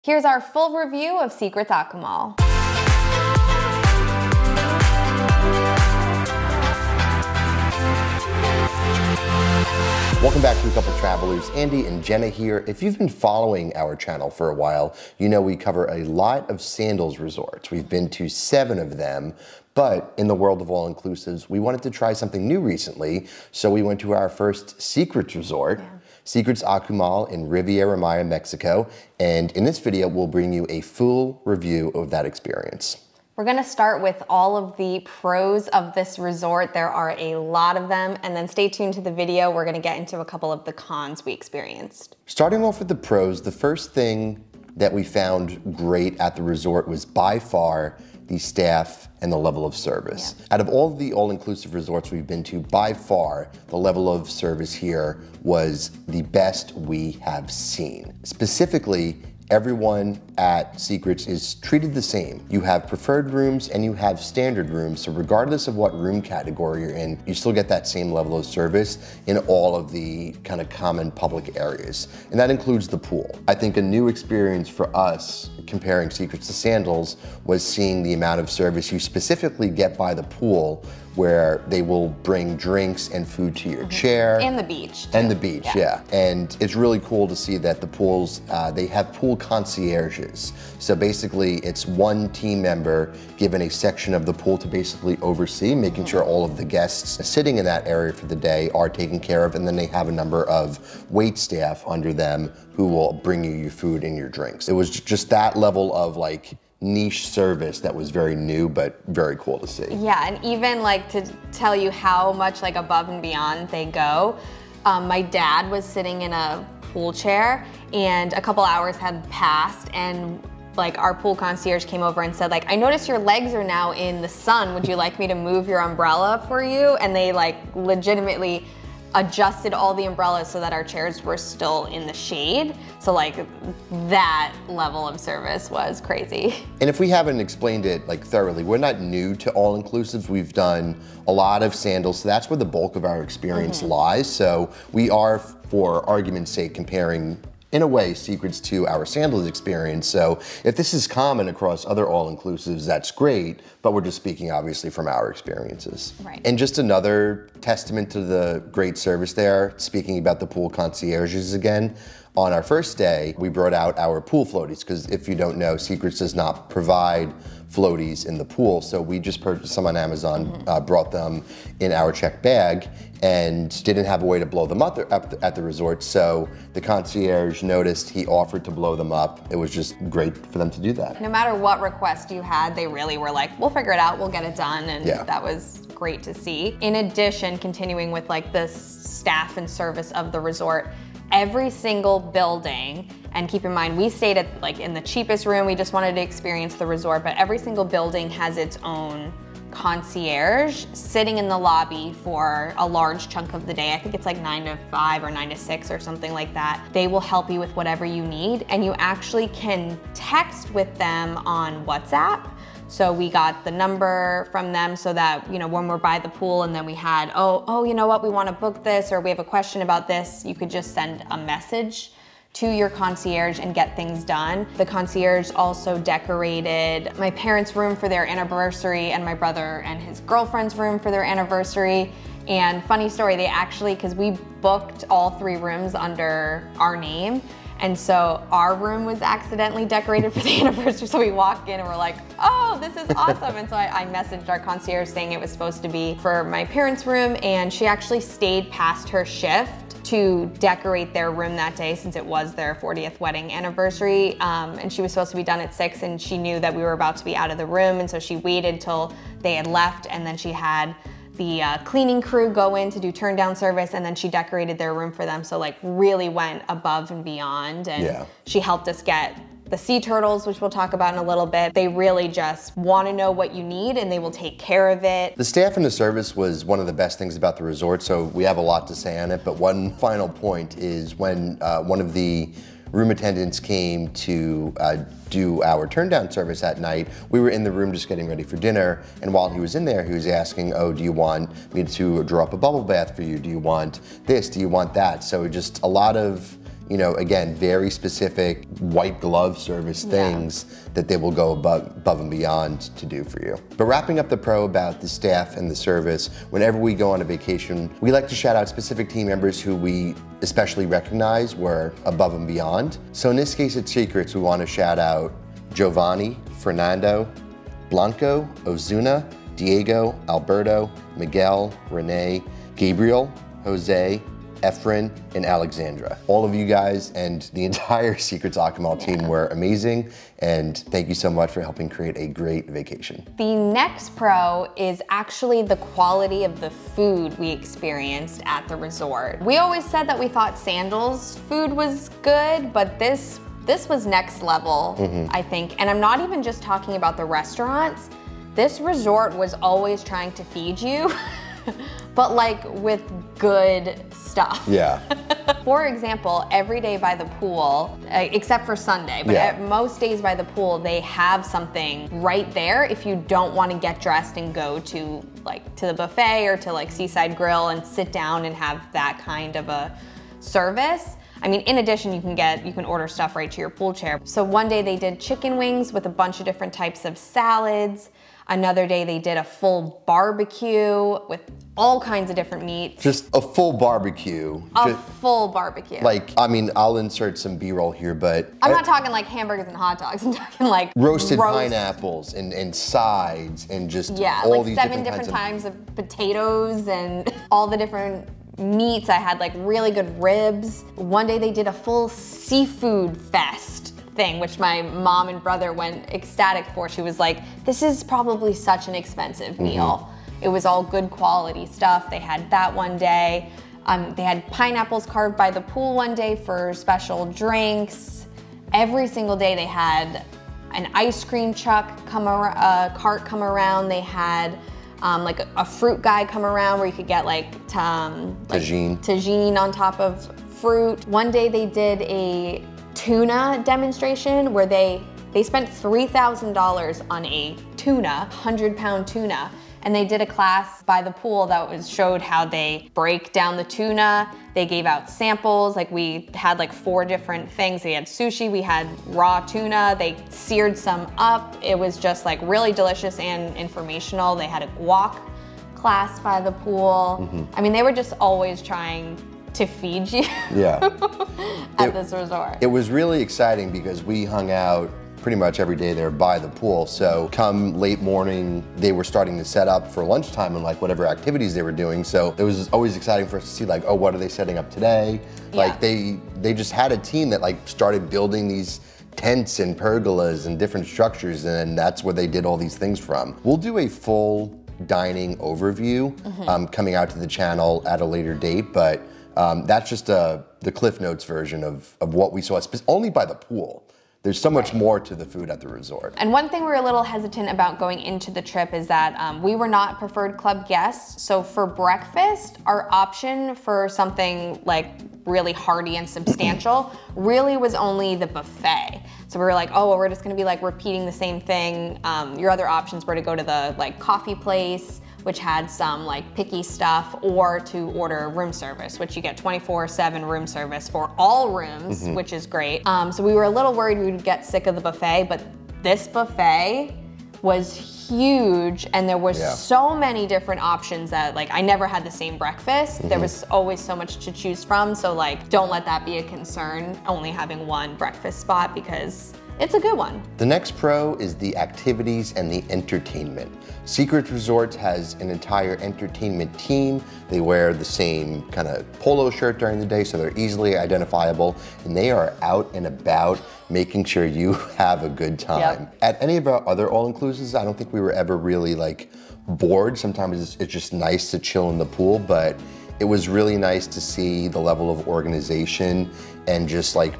Here's our full review of Secrets Akumal. Welcome back to A Couple Travelers. Andy and Jenna here. If you've been following our channel for a while, you know we cover a lot of sandals resorts. We've been to 7 of them, but in the world of all-inclusives, we wanted to try something new recently, so we went to our first Secrets resort. Secrets Akumal in Riviera Maya, Mexico. And in this video, we'll bring you a full review of that experience. We're gonna start with all of the pros of this resort. There are a lot of them, and then stay tuned to the video. We're gonna get into a couple of the cons we experienced. Starting off with the pros, the first thing that we found great at the resort was by far the staff and the level of service. Out of all of the all-inclusive resorts we've been to, by far, the level of service here was the best we have seen. Specifically, everyone at Secrets is treated the same. You have preferred rooms and you have standard rooms, so regardless of what room category you're in, you still get that same level of service in all of the kind of common public areas. And that includes the pool. I think a new experience for us, comparing Secrets to Sandals, was seeing the amount of service you specifically get by the pool, where they will bring drinks and food to your chair. And the beach. And the beach, yeah. And it's really cool to see that the pools, they have pool concierges. So basically it's one team member given a section of the pool to basically oversee, making sure all of the guests sitting in that area for the day are taken care of, and then they have a number of wait staff under them who will bring you your food and your drinks. It was just that level of like niche service that was very new, but very cool to see. Yeah, and even like to tell you how much like above and beyond they go, my dad was sitting in a pool chair and a couple hours had passed, and like our pool concierge came over and said, like, I noticed your legs are now in the sun. Would you like me to move your umbrella for you? And they like legitimately adjusted all the umbrellas so that our chairs were still in the shade. So like that level of service was crazy. And if we haven't explained it like thoroughly, we're not new to all-inclusives. We've done a lot of sandals, so that's where the bulk of our experience lies. So we are, for argument's sake, comparing in a way Secrets to our sandals experience. So if this is common across other all-inclusives, that's great, but we're just speaking obviously from our experiences. Right. And just another testament to the great service there, speaking about the pool concierges again, on our first day, we brought out our pool floaties, because if you don't know, Secrets does not provide floaties in the pool, so we just purchased some on Amazon, brought them in our checked bag, and didn't have a way to blow them up at the resort, so the concierge noticed, he offered to blow them up. It was just great for them to do that. No matter what request you had, they really were like, we'll figure it out, we'll get it done, and that was great to see. In addition, continuing with like the staff and service of the resort, every single building, and keep in mind, we stayed at like in the cheapest room, we just wanted to experience the resort, but every single building has its own concierge sitting in the lobby for a large chunk of the day. I think it's like 9 to 5 or 9 to 6 or something like that. They will help you with whatever you need, and you actually can text with them on WhatsApp. So we got the number from them so that, you know, when we're by the pool and then we had, oh, you know what, we want to book this, or we have a question about this, you could just send a message to your concierge and get things done. The concierge also decorated my parents' room for their anniversary and my brother and his girlfriend's room for their anniversary. And funny story, they actually, because we booked all 3 rooms under our name, and so our room was accidentally decorated for the anniversary. So we walk in and we're like, oh, this is awesome. And so I messaged our concierge saying it was supposed to be for my parents' room, and she actually stayed past her shift to decorate their room that day since it was their 40th wedding anniversary. And she was supposed to be done at 6, and she knew that we were about to be out of the room, and so she waited till they had left, and then she had the cleaning crew go in to do turn down service, and then she decorated their room for them. So like really went above and beyond, and she helped us get the sea turtles, which we'll talk about in a little bit. They really just want to know what you need and they will take care of it. The staff and the service was one of the best things about the resort, so we have a lot to say on it, but one final point is when one of the room attendants came to do our turn down service at night, we were in the room just getting ready for dinner, and while he was in there, he was asking, oh, do you want me to draw up a bubble bath for you? Do you want this? Do you want that? So just a lot of, you know, again, very specific white glove service things that they will go above and beyond to do for you. But wrapping up the pro about the staff and the service, whenever we go on a vacation, we like to shout out specific team members who we especially recognize were above and beyond. So in this case at Secrets, we want to shout out Giovanni, Fernando, Blanco, Ozuna, Diego, Alberto, Miguel, Renee, Gabriel, Jose, Efren, and Alexandra. All of you guys and the entire Secrets Akumal team were amazing, and thank you so much for helping create a great vacation. The next pro is actually the quality of the food we experienced at the resort. We always said that we thought Sandals food was good, but this was next level, I think. And I'm not even just talking about the restaurants. This resort was always trying to feed you, but like with good stuff. Yeah. For example, every day by the pool, except for Sunday, but at most days by the pool, they have something right there if you don't want to get dressed and go to the buffet or to like Seaside Grill and sit down and have that kind of a service. I mean, in addition, you can order stuff right to your pool chair. So one day they did chicken wings with a bunch of different types of salads. Another day they did a full barbecue with all kinds of different meats. Just a full barbecue. Full barbecue. Like, I mean, I'll insert some B-roll here, but I'm not talking like hamburgers and hot dogs. I'm talking like roasted pineapples and sides and just all like these 7 different kinds of potatoes and all the different meats. I had like really good ribs. One day they did a full seafood fest thing, which my mom and brother went ecstatic for. She was like, this is probably such an expensive meal. It was all good quality stuff. They had that one day. They had pineapples carved by the pool one day for special drinks. Every single day they had an ice cream truck cart come around. They had like a fruit guy come around where you could get like tagine on top of fruit. One day they did a tuna demonstration where they spent $3,000 on a tuna, 100-pound tuna, and they did a class by the pool that showed how they break down the tuna. They gave out samples, like we had like 4 different things. They had sushi, we had raw tuna, they seared some up. It was just like really delicious and informational. They had a guac class by the pool. I mean, they were just always trying to feed you at this resort. It was really exciting because we hung out pretty much every day there by the pool. So come late morning, they were starting to set up for lunchtime and like whatever activities they were doing. So it was always exciting for us to see like, oh, what are they setting up today? Like they just had a team that like started building these tents and pergolas and different structures, and that's where they did all these things from. We'll do a full dining overview coming out to the channel at a later date, but that's just the Cliff Notes version of what we saw, only by the pool. There's so much more to the food at the resort. And one thing we were a little hesitant about going into the trip is that we were not preferred club guests. So for breakfast, our option for something like really hearty and substantial really was only the buffet. So we were like, oh, well, we're just gonna be like repeating the same thing. Your other options were to go to the like coffee place, which had some like picky stuff, or to order room service, which you get 24/7 room service for all rooms, which is great. So we were a little worried we would get sick of the buffet, but this buffet was huge, and there was so many different options that like I never had the same breakfast. There was always so much to choose from, so like don't let that be a concern, only having one breakfast spot, because it's a good one. The next pro is the activities and the entertainment. Secrets Resorts has an entire entertainment team. They wear the same kind of polo shirt during the day, so they're easily identifiable, and they are out and about making sure you have a good time. At any of our other all-inclusives, I don't think we were ever really like bored. Sometimes it's just nice to chill in the pool, but it was really nice to see the level of organization and just like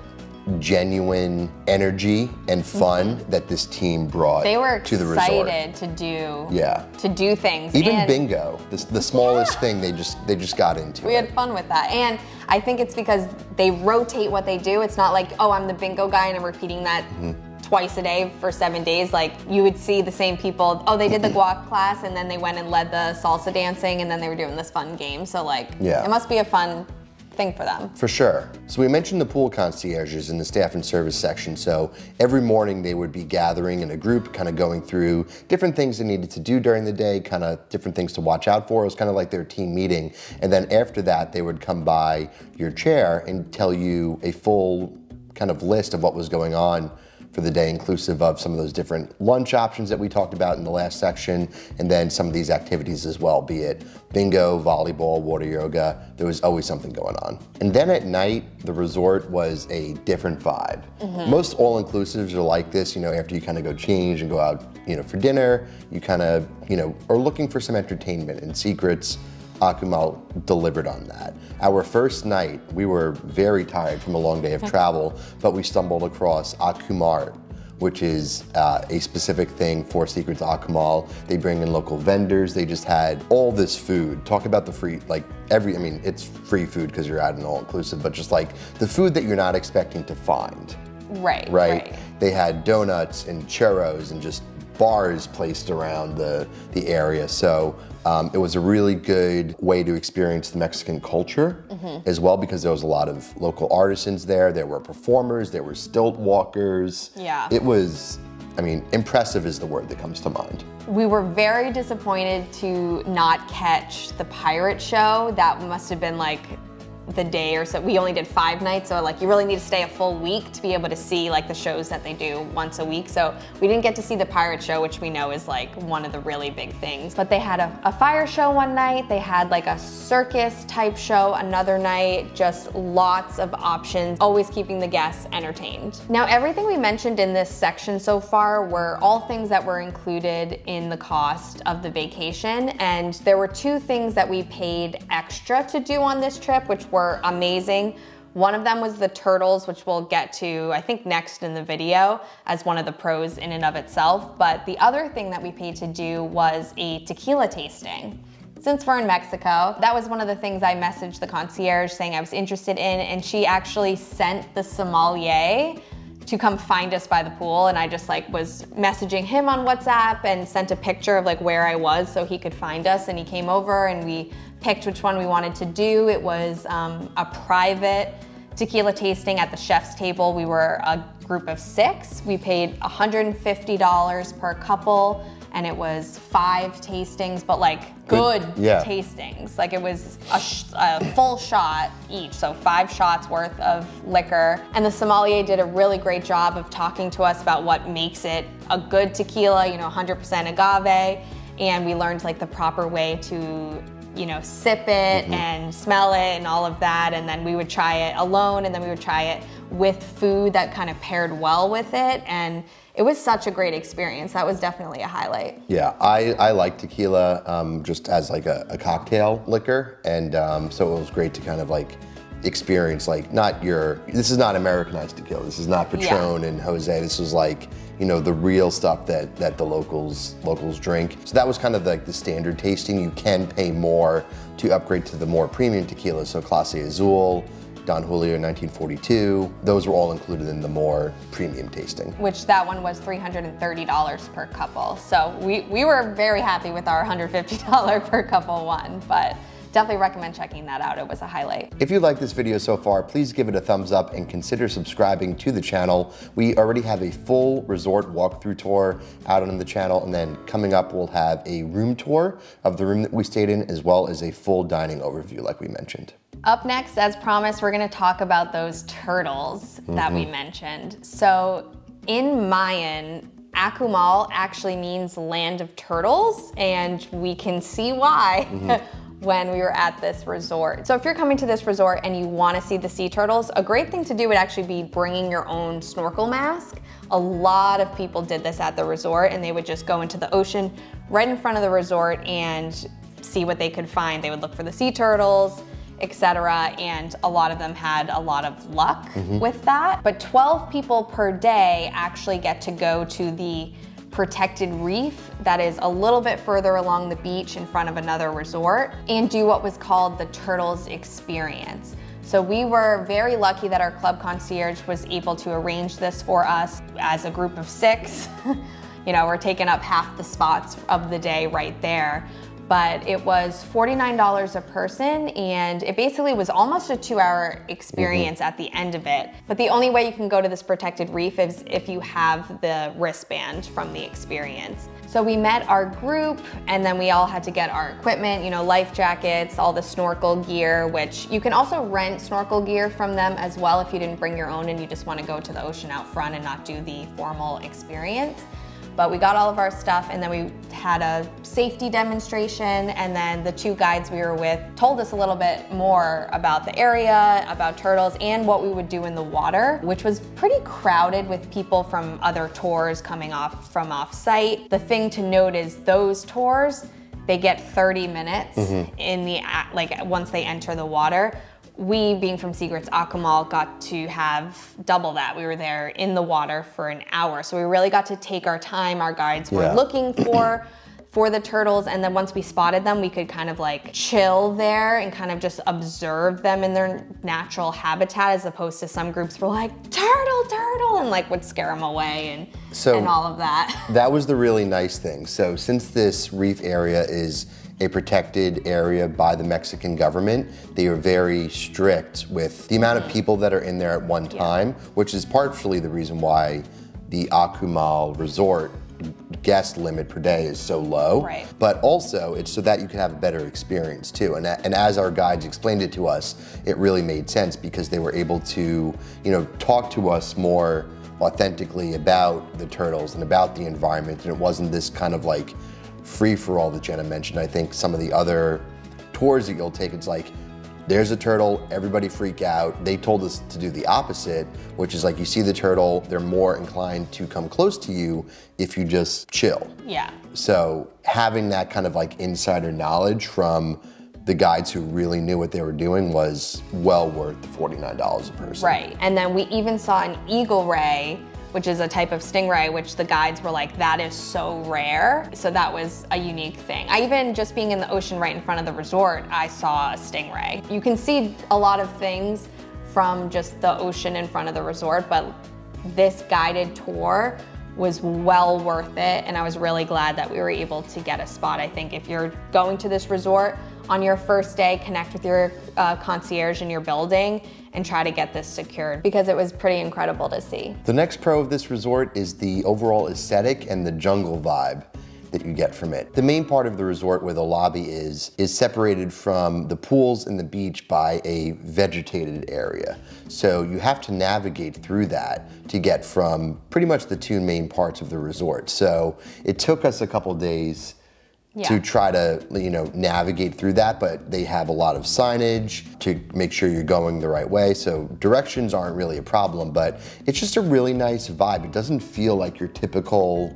genuine energy and fun that this team brought to the resort. They were excited to do things. Even bingo, the smallest thing, they just got into. We had fun with that, and I think it's because they rotate what they do. It's not like, oh, I'm the bingo guy and I'm repeating that twice a day for 7 days. Like you would see the same people. Oh, they did the guac class, and then they went and led the salsa dancing, and then they were doing this fun game. So like, it must be a fun thing for them. For sure. So we mentioned the pool concierges in the staff and service section. So every morning they would be gathering in a group, kind of going through different things they needed to do during the day, kind of different things to watch out for. It was kind of like their team meeting. And then after that, they would come by your chair and tell you a full kind of list of what was going on for the day, inclusive of some of those different lunch options that we talked about in the last section, and then some of these activities as well, be it bingo, volleyball, water yoga. There was always something going on. And then at night, the resort was a different vibe. Most all-inclusives are like this, you know, after you kind of go change and go out, you know, for dinner, you kind of, you know, are looking for some entertainment, and Secrets Akumal delivered on that. Our first night, we were very tired from a long day of travel, but we stumbled across Akumal, which is a specific thing for Secrets Akumal. They bring in local vendors. They just had all this food. Talk about the free, like I mean, it's free food because you're at an all-inclusive, but just like the food that you're not expecting to find. Right? They had donuts and churros and just bars placed around the area. So it was a really good way to experience the Mexican culture as well, because there was a lot of local artisans there. There were performers, there were stilt walkers. Yeah. It was, I mean, impressive is the word that comes to mind. We were very disappointed to not catch the pirate show. That must have been like the day or so. We only did 5 nights, so like you really need to stay a full week to be able to see like the shows that they do once a week. So we didn't get to see the pirate show, which we know is like one of the really big things. But they had a fire show one night. They had like a circus type show another night. Just lots of options, always keeping the guests entertained. Now, everything we mentioned in this section so far were all things that were included in the cost of the vacation. And there were 2 things that we paid extra to do on this trip, which were amazing. One of them was the turtles, which we'll get to, I think, next in the video as one of the pros in and of itself. But the other thing that we paid to do was a tequila tasting. Since we're in Mexico, that was one of the things I messaged the concierge saying I was interested in, and she actually sent the sommelier to come find us by the pool, and I just like was messaging him on WhatsApp and sent a picture of like where I was so he could find us, and he came over and we picked which one we wanted to do. It was a private tequila tasting at the chef's table. We were a group of 6. We paid $150 per couple, and it was 5 tastings, but like good tastings. Like it was a full shot each, so 5 shots worth of liquor. And the sommelier did a really great job of talking to us about what makes it a good tequila, you know, 100% agave. And we learned like the proper way to, you know, sip it and smell it and all of that. And then we would try it alone, and then we would try it with food that kind of paired well with it. And it was such a great experience. That was definitely a highlight. Yeah, I like tequila just as like a cocktail liquor. And so it was great to kind of like experience like this is not Americanized tequila. This is not Patron and Jose. This was like, you know, the real stuff that the locals drink. So that was kind of like the standard tasting. You can pay more to upgrade to the more premium tequila. So Clase Azul, Don Julio 1942, those were all included in the more premium tasting. Which that one was $330 per couple. So we were very happy with our $150 per couple one, but definitely recommend checking that out. It was a highlight. If you like this video so far, please give it a thumbs up and consider subscribing to the channel. We already have a full resort walkthrough tour out on the channel, and then coming up we'll have a room tour of the room that we stayed in, as well as a full dining overview like we mentioned. Up next, as promised, we're gonna talk about those turtles that we mentioned. So in Mayan, Akumal actually means land of turtles, and we can see why when we were at this resort. So if you're coming to this resort and you want to see the sea turtles, a great thing to do would actually be bringing your own snorkel mask. A lot of people did this at the resort, and they would just go into the ocean right in front of the resort and see what they could find. They would look for the sea turtles, etc. And a lot of them had a lot of luck with that. But 12 people per day actually get to go to the protected reef that is a little bit further along the beach in front of another resort, and do what was called the Turtles Experience. So we were very lucky that our club concierge was able to arrange this for us as a group of 6. You know, we're taking up half the spots of the day right there. but it was $49 a person, and it basically was almost a 2-hour experience at the end of it. But the only way you can go to this protected reef is if you have the wristband from the experience. So we met our group, and then we all had to get our equipment, you know, life jackets, all the snorkel gear, which you can also rent snorkel gear from them as well if you didn't bring your own and you just want to go to the ocean out front and not do the formal experience. But we got all of our stuff, and then we had a safety demonstration, and then the 2 guides we were with told us a little bit more about the area, about turtles, and what we would do in the water, which was pretty crowded with people from other tours coming from off-site. The thing to note is those tours, they get 30 minutes in the, like, once they enter the water. We, being from Secrets Akumal, got to have double that. We were there in the water for an hour. So we really got to take our time. Our guides were looking for the turtles, and then once we spotted them, we could kind of like chill there and kind of just observe them in their natural habitat, as opposed to some groups were like, turtle, turtle, and like would scare them away and all of that. That was the really nice thing. So since this reef area is a protected area by the Mexican government, they are very strict with the amount of people that are in there at one time, which is partially the reason why the Akumal resort guest limit per day is so low. Right. But also it's so that you can have a better experience too. And as our guides explained it to us, it really made sense because they were able to, you know, talk to us more authentically about the turtles and about the environment. And it wasn't this kind of like free-for-all that Jenna mentioned. I think some of the other tours that you'll take, it's like, there's a turtle, everybody freak out. They told us to do the opposite, which is like, you see the turtle, they're more inclined to come close to you if you just chill. Yeah. So having that kind of like insider knowledge from the guides who really knew what they were doing was well worth the $49 a person. Right, and then we even saw an eagle ray, which is a type of stingray, which the guides were like, that is so rare. So that was a unique thing. I even, just being in the ocean right in front of the resort, I saw a stingray. You can see a lot of things from just the ocean in front of the resort, but this guided tour was well worth it, and I was really glad that we were able to get a spot. I think if you're going to this resort, on your first day, connect with your concierge in your building and try to get this secured, because it was pretty incredible to see. The next pro of this resort is the overall aesthetic and the jungle vibe that you get from it. The main part of the resort, where the lobby is separated from the pools and the beach by a vegetated area. So you have to navigate through that to get from pretty much the 2 main parts of the resort. So it took us a couple days to try to, you know, navigate through that, but they have a lot of signage to make sure you're going the right way. So directions aren't really a problem, but it's just a really nice vibe. It doesn't feel like your typical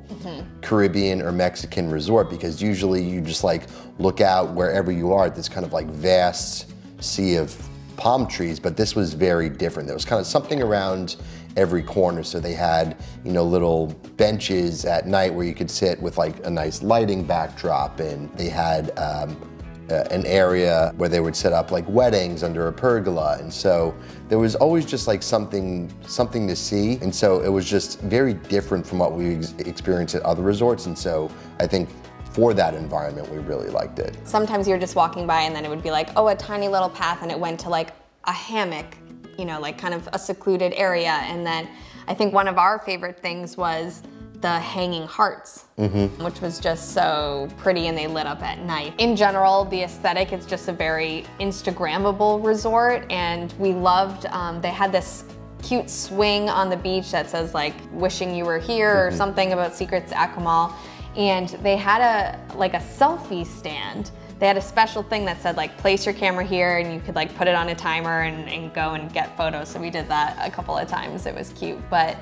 Caribbean or Mexican resort, because usually you just like look out wherever you are at this kind of like vast sea of palm trees, but this was very different. There was kind of something around every corner. So they had, you know, little benches at night where you could sit with like a nice lighting backdrop, and they had an area where they would set up like weddings under a pergola. And so there was always just like something to see. And so it was just very different from what we experienced at other resorts. And so I think for that environment, we really liked it. Sometimes you're just walking by and then it would be like, oh, a tiny little path, and it went to like a hammock, you know, like kind of a secluded area. And then I think one of our favorite things was the hanging hearts, which was just so pretty, and they lit up at night. In general, the aesthetic is just a very Instagrammable resort, and we loved, they had this cute swing on the beach that says like, wishing you were here, or something about Secrets Akumal. And they had a selfie stand. They had a special thing that said like, place your camera here, and you could like put it on a timer and go and get photos. So we did that a couple of times. It was cute, but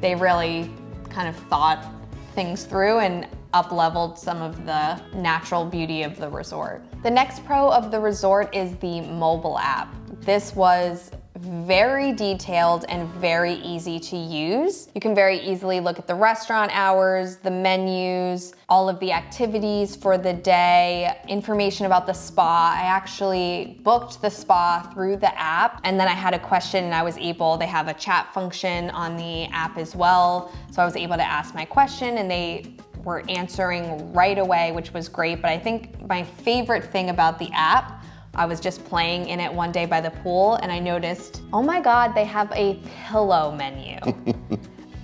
they really kind of thought things through and up-leveled some of the natural beauty of the resort. The next pro of the resort is the mobile app. This was very detailed and very easy to use. You can very easily look at the restaurant hours, the menus, all of the activities for the day, information about the spa. I actually booked the spa through the app, and then I had a question and I was able, they have a chat function on the app as well. So I was able to ask my question, and they were answering right away, which was great. But I think my favorite thing about the app, I was just playing in it one day by the pool and I noticed, oh my God, they have a pillow menu.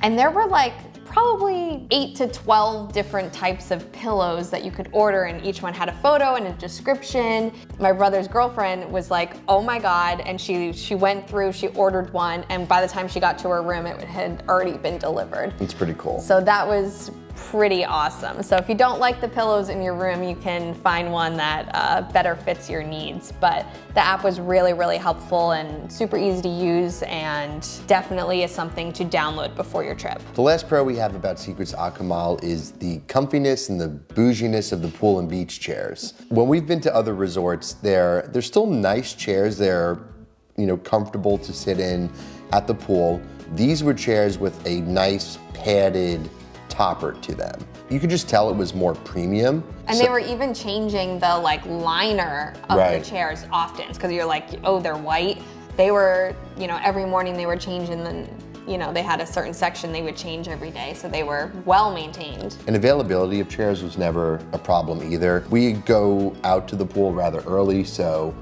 And there were like probably 8 to 12 different types of pillows that you could order, and each one had a photo and a description. My brother's girlfriend was like, oh my God, and she went through, she ordered one, and by the time she got to her room, it had already been delivered. It's pretty cool. So that was pretty awesome. So if you don't like the pillows in your room, you can find one that better fits your needs. But the app was really, really helpful and super easy to use, and definitely is something to download before your trip. The last pro we have about Secrets Akumal is the comfiness and the bouginess of the pool and beach chairs. When we've been to other resorts, they're still nice chairs. They're, you know, comfortable to sit in at the pool. These were chairs with a nice padded topper to them. You could just tell it was more premium. And they were even changing the like liner of the chairs often, because you're like, oh, they're white. They were, you know, every morning they were changing the, you know, they had a certain section they would change every day, so they were well maintained. And availability of chairs was never a problem either. We go out to the pool rather early,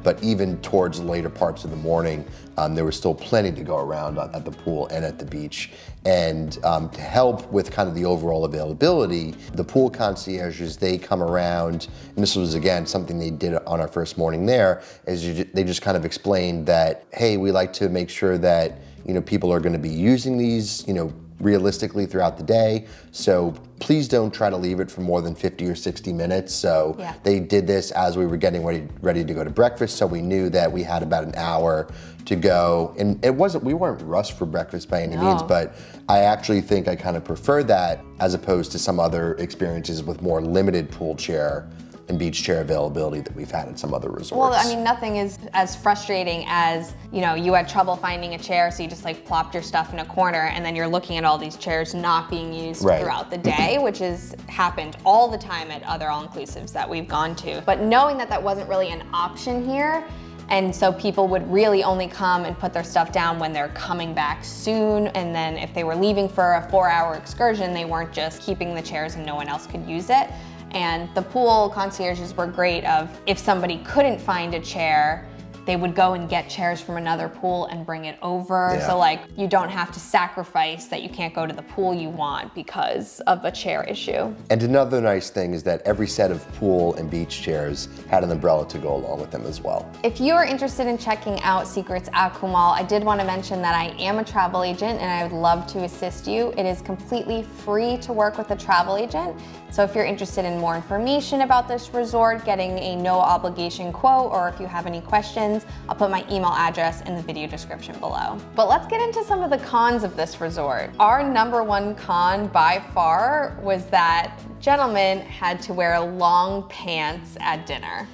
but even towards the later parts of the morning, there was still plenty to go around at the pool and at the beach. And to help with kind of the overall availability, the pool concierges, they come around, and this was again something they did on our first morning there, is they just kind of explained that, hey, we like to make sure that, you know, people are going to be using these, you know, realistically throughout the day. So please don't try to leave it for more than 50 or 60 minutes. So they did this as we were getting ready to go to breakfast. So we knew that we had about an hour to go. And we weren't rushed for breakfast by any means, but I actually think I kind of prefer that as opposed to some other experiences with more limited pool chair and beach chair availability that we've had at some other resorts. Well, I mean, nothing is as frustrating as, you know, you had trouble finding a chair, so you just like plopped your stuff in a corner, and then you're looking at all these chairs not being used throughout the day, which has happened all the time at other all-inclusives that we've gone to. But knowing that that wasn't really an option here, and so people would really only come and put their stuff down when they're coming back soon, and then if they were leaving for a 4-hour excursion, they weren't just keeping the chairs and no one else could use it. And the pool concierges were great of, if somebody couldn't find a chair, they would go and get chairs from another pool and bring it over. So like, you don't have to sacrifice that you can't go to the pool you want because of a chair issue. And another nice thing is that every set of pool and beach chairs had an umbrella to go along with them as well. If you are interested in checking out Secrets Akumal, I did want to mention that I am a travel agent and I would love to assist you. It is completely free to work with a travel agent. So if you're interested in more information about this resort, getting a no obligation quote, or if you have any questions, I'll put my email address in the video description below. But let's get into some of the cons of this resort. Our #1 con by far was that gentlemen had to wear long pants at dinner.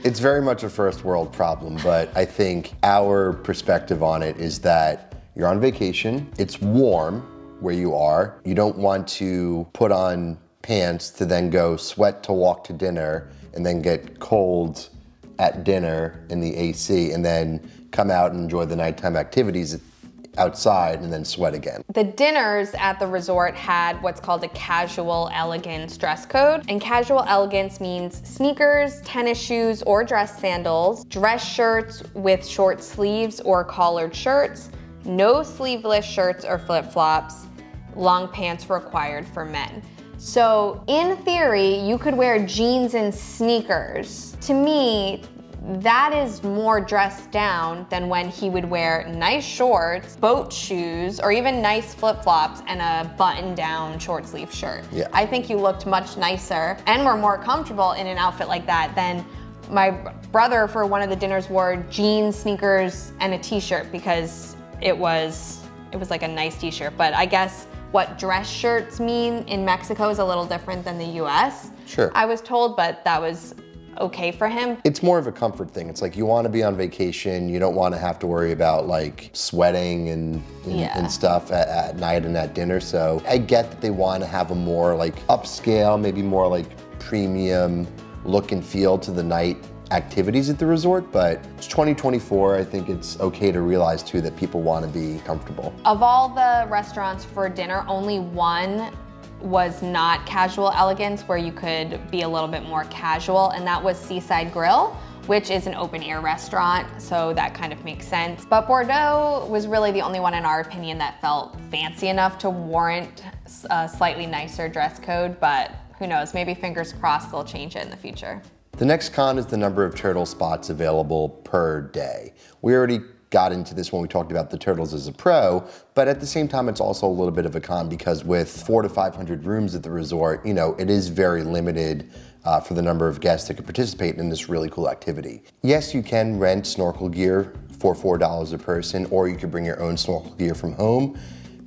It's very much a first world problem, but I think our perspective on it is that you're on vacation, it's warm where you are, you don't want to put on pants to then go sweat to walk to dinner and then get cold at dinner in the AC and then come out and enjoy the nighttime activities outside and then sweat again. The dinners at the resort had what's called a casual elegance dress code. And casual elegance means sneakers, tennis shoes, or dress sandals, dress shirts with short sleeves or collared shirts, no sleeveless shirts or flip-flops, long pants required for men. So in theory, you could wear jeans and sneakers. To me, that is more dressed down than when he would wear nice shorts, boat shoes, or even nice flip-flops and a button-down short sleeve shirt. I think you looked much nicer and were more comfortable in an outfit like that than my brother for one of the dinners wore jeans, sneakers, and a t-shirt because it was like a nice t-shirt. But I guess what dress shirts mean in Mexico is a little different than the US. I was told, but that was okay for him. It's more of a comfort thing. It's like you want to be on vacation, you don't want to have to worry about like sweating and stuff at night and at dinner. So I get that they want to have a more like upscale, maybe more like premium look and feel to the night activities at the resort, but it's 2024. I think it's okay to realize too that people want to be comfortable. Of all the restaurants for dinner, only one was not casual elegance, where you could be a little bit more casual, and that was Seaside Grill, which is an open air restaurant, so that kind of makes sense. But Bordeaux was really the only one in our opinion that felt fancy enough to warrant a slightly nicer dress code, but who knows, maybe fingers crossed they'll change it in the future. The next con is the number of turtle spots available per day. We already got into this when we talked about the turtles as a pro, but at the same time it's also a little bit of a con because with 400 to 500 rooms at the resort, it is very limited for the number of guests that could participate in this really cool activity. Yes, you can rent snorkel gear for $4 a person, or you could bring your own snorkel gear from home,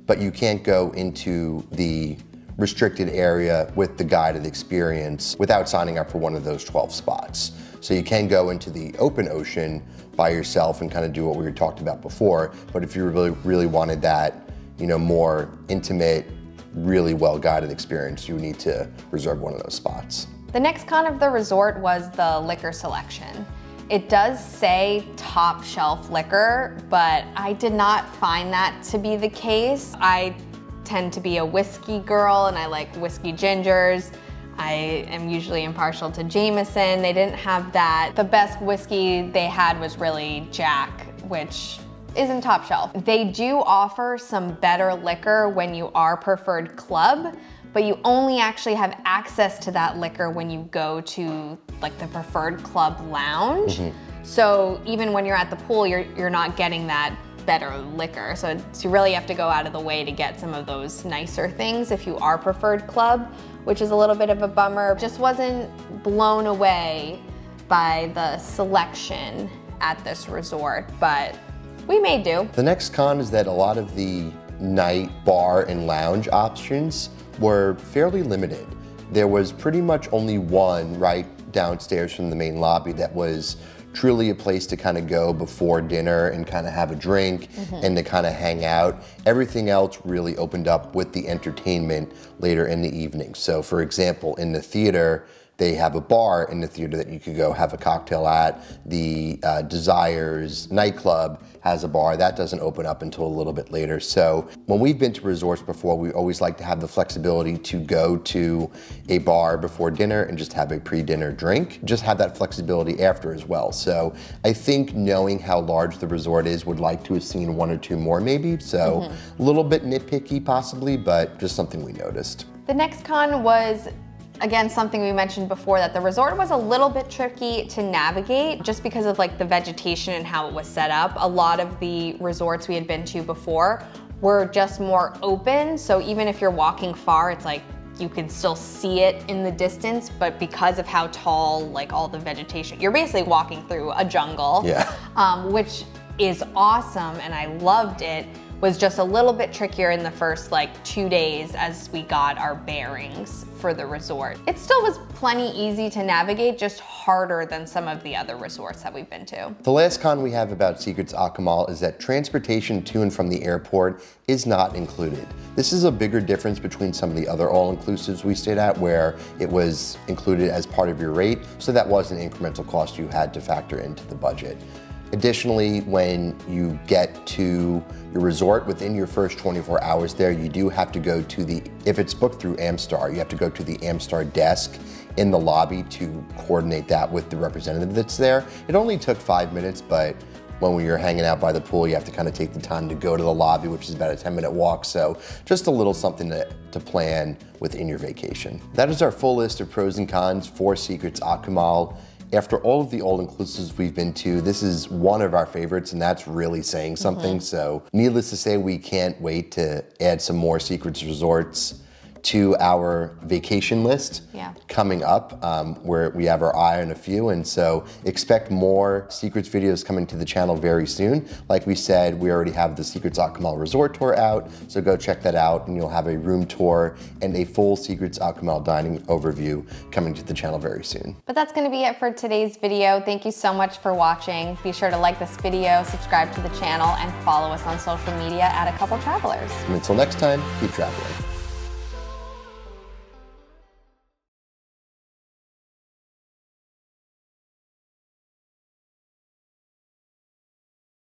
but you can't go into the restricted area with the guided experience without signing up for one of those 12 spots. So you can go into the open ocean by yourself and kind of do what we were talking about before, but if you really wanted that, more intimate, really well-guided experience, you need to reserve one of those spots. The next con of the resort was the liquor selection. It does say top shelf liquor, but I did not find that to be the case. I tend to be a whiskey girl and I like whiskey gingers. I am usually impartial to Jameson. They didn't have that. The best whiskey they had was really Jack, which isn't top shelf. They do offer some better liquor when you are preferred club, but you only actually have access to that liquor when you go to like the preferred club lounge. So even when you're at the pool, you're not getting that better liquor. So you really have to go out of the way to get some of those nicer things if you are preferred club, which is a little bit of a bummer. Just wasn't blown away by the selection at this resort, but we may do. The next con is that a lot of the night bar and lounge options were fairly limited. There was pretty much only one right downstairs from the main lobby that was truly a place to kind of go before dinner and kind of have a drink and to kind of hang out. Everything else really opened up with the entertainment later in the evening. So for example, in the theater, they have a bar in the theater that you could go have a cocktail at. The Desires nightclub has a bar. That doesn't open up until a little bit later. So when we've been to resorts before, we always like to have the flexibility to go to a bar before dinner and just have a pre-dinner drink. Just have that flexibility after as well. So I think knowing how large the resort is, would like to have seen one or two more maybe. So a little bit nitpicky possibly, but just something we noticed. The next con was, again, something we mentioned before, that the resort was a little bit tricky to navigate just because of like the vegetation and how it was set up. A lot of the resorts we had been to before were just more open. So even if you're walking far, it's like you can still see it in the distance, but because of how tall like all the vegetation, you're basically walking through a jungle, which is awesome and I loved it. Was just a little bit trickier in the first like 2 days as we got our bearings for the resort. It still was plenty easy to navigate, just harder than some of the other resorts that we've been to. The last con we have about Secrets Akumal is that transportation to and from the airport is not included. This is a bigger difference between some of the other all-inclusives we stayed at where it was included as part of your rate, so that was an incremental cost you had to factor into the budget. Additionally, when you get to your resort, within your first 24 hours there, you do have to go to the, if it's booked through Amstar, you have to go to the Amstar desk in the lobby to coordinate that with the representative that's there. It only took 5 minutes, but when we were hanging out by the pool, you have to kind of take the time to go to the lobby, which is about a 10-minute walk. So just a little something to plan within your vacation. That is our full list of pros and cons for Secrets Akumal. After all of the all-inclusives we've been to, this is one of our favorites, and that's really saying something. So needless to say, we can't wait to add some more Secrets resorts to our vacation list coming up, where we have our eye on a few, and so expect more Secrets videos coming to the channel very soon. Like we said, we already have the Secrets Akumal Resort Tour out, so go check that out and you'll have a room tour and a full Secrets Akumal dining overview coming to the channel very soon. But that's gonna be it for today's video. Thank you so much for watching. Be sure to like this video, subscribe to the channel, and follow us on social media at A Couple Travelers. And until next time, keep traveling.